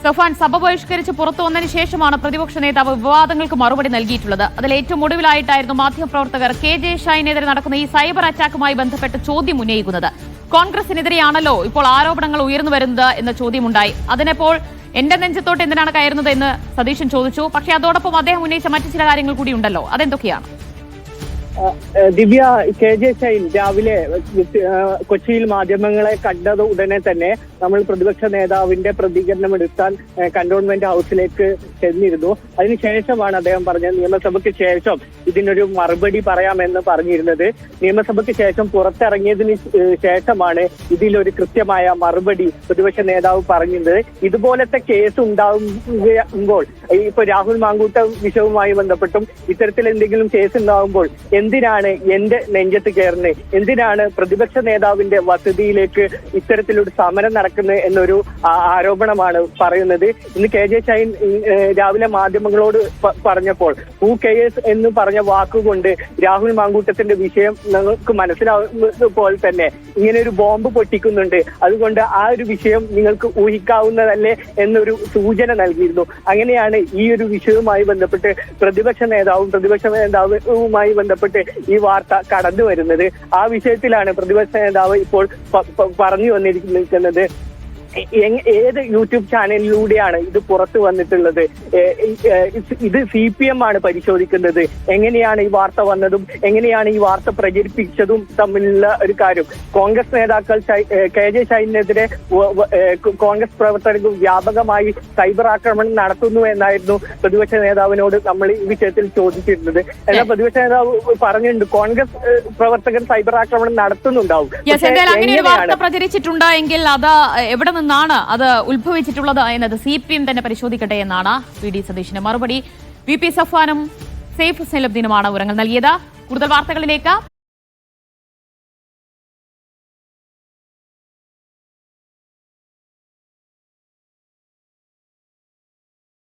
സഫാൻ, സഭ ബഹിഷ്കരിച്ച് പുറത്തു വന്നതിന് ശേഷമാണ് പ്രതിപക്ഷ നേതാവ് വിവാദങ്ങൾക്ക് മറുപടി നൽകിയിട്ടുള്ളത്. അതിൽ ഏറ്റവും ഒടുവിലായിട്ടായിരുന്നു മാധ്യമപ്രവർത്തകർ KJ ഷൈനെതിരെ നടക്കുന്ന ഈ സൈബർ അറ്റാക്കുമായി ബന്ധപ്പെട്ട് ചോദ്യം ഉന്നയിക്കുന്നത്. കോൺഗ്രസിനെതിരെയാണല്ലോ ഇപ്പോൾ ആരോപണങ്ങൾ ഉയർന്നു വരുന്നത് എന്ന ചോദ്യമുണ്ടായി. അതിനെപ്പോൾ എന്റെ നെഞ്ചത്തോട്ട് എന്തിനാണ് കയറുന്നത് എന്ന് സതീശൻ ചോദിച്ചു. പക്ഷേ അതോടൊപ്പം അദ്ദേഹം ഉന്നയിച്ച മറ്റു ചില കാര്യങ്ങൾ കൂടി ഉണ്ടല്ലോ, അതെന്തൊക്കെയാണ്? ദിവ്യ, KJ ഷൈൻ രാവിലെ കൊച്ചിയിൽ മാധ്യമങ്ങളെ കണ്ടത് ഉടനെ തന്നെ നമ്മൾ പ്രതിപക്ഷ നേതാവിന്റെ പ്രതികരണം എടുക്കാൻ കന്റോൺമെന്റ് ഹൗസിലേക്ക് ചെന്നിരുന്നു. അതിനുശേഷമാണ് അദ്ദേഹം പറഞ്ഞത് നിയമസഭയ്ക്ക് ശേഷം ഇതിനൊരു മറുപടി പറയാമെന്ന് പറഞ്ഞിരുന്നത്. നിയമസഭയ്ക്ക് ശേഷം പുറത്തിറങ്ങിയതിന് ശേഷമാണ് ഇതിലൊരു കൃത്യമായ മറുപടി പ്രതിപക്ഷ നേതാവ് പറഞ്ഞത്. ഇതുപോലത്തെ കേസ് ഉണ്ടാകുമ്പോൾ ഇപ്പൊ രാഹുൽ മാങ്കൂട്ടം വിഷയവുമായി ബന്ധപ്പെട്ടും ഇത്തരത്തിൽ എന്തെങ്കിലും കേസ് ഉണ്ടാകുമ്പോൾ എന്തിനാണ് എന്റെ നെഞ്ചത്ത് കയറുന്നത്, എന്തിനാണ് പ്രതിപക്ഷ നേതാവിന്റെ വസതിയിലേക്ക് ഇത്തരത്തിലൊരു സമരം നടക്കുന്നത് എന്നൊരു ആരോപണമാണ് പറയുന്നത്. ഇന്ന് KJ ഷൈൻ രാവിലെ മാധ്യമങ്ങളോട് പറഞ്ഞപ്പോൾ KS എന്ന് പറഞ്ഞ വാക്കുകൊണ്ട് രാഹുൽ മാങ്കൂട്ടത്തിന്റെ വിഷയം നിങ്ങൾക്ക് മനസ്സിലാവുന്നത് പോലെ തന്നെ ഇങ്ങനെ ഒരു ബോംബ് പൊട്ടിക്കുന്നുണ്ട്, അതുകൊണ്ട് ആ ഒരു വിഷയം നിങ്ങൾക്ക് ഊഹിക്കാവുന്നതല്ലേ എന്നൊരു സൂചന നൽകിയിരുന്നു. അങ്ങനെയാണ് ഈ ഒരു വിഷയവുമായി ബന്ധപ്പെട്ട് പ്രതിപക്ഷ നേതാവുമായി ബന്ധപ്പെട്ട് ഈ വാർത്ത കടന്നു വരുന്നത്. ആ വിഷയത്തിലാണ് പ്രതിപക്ഷ നേതാവ് ഇപ്പോൾ പറഞ്ഞു വന്നിരിക്കുന്നത്. ഏത് യൂട്യൂബ് ചാനലിലൂടെയാണ് ഇത് പുറത്തു വന്നിട്ടുള്ളത്? ഇത് CPM ആണ് പരിശോധിക്കുന്നത്. എങ്ങനെയാണ് ഈ വാർത്ത വന്നതും എങ്ങനെയാണ് ഈ വാർത്ത പ്രചരിപ്പിച്ചതും തമ്മിലുള്ള ഒരു കാര്യം. കോൺഗ്രസ് നേതാക്കൾ KJ ഷൈനെതിരെ കോൺഗ്രസ് പ്രവർത്തകർക്ക് വ്യാപകമായി സൈബർ ആക്രമണം നടത്തുന്നു എന്നായിരുന്നു പ്രതിപക്ഷ നേതാവിനോട് നമ്മൾ ഈ വിഷയത്തിൽ ചോദിച്ചിരുന്നത്. എന്നാൽ പ്രതിപക്ഷ നേതാവ് പറഞ്ഞിട്ടുണ്ട് കോൺഗ്രസ് പ്രവർത്തകർ സൈബർ ആക്രമണം നടത്തുന്നുണ്ടാവും. പ്രചരിച്ചിട്ടുണ്ട് എങ്കിൽ അത് എവിടെ നിന്നാണ് അത് ഉത്ഭവിച്ചിട്ടുള്ളത് എന്നത് CPM തന്നെ പരിശോധിക്കട്ടെ എന്നാണ് PD സതീശന്റെ മറുപടി. VP സഫാനും സെയ്ഫ് സൈനുദ്ദീനുമാണ് വിവരങ്ങൾ നൽകിയത്. കൂടുതൽ വാർത്തകളിലേക്ക്.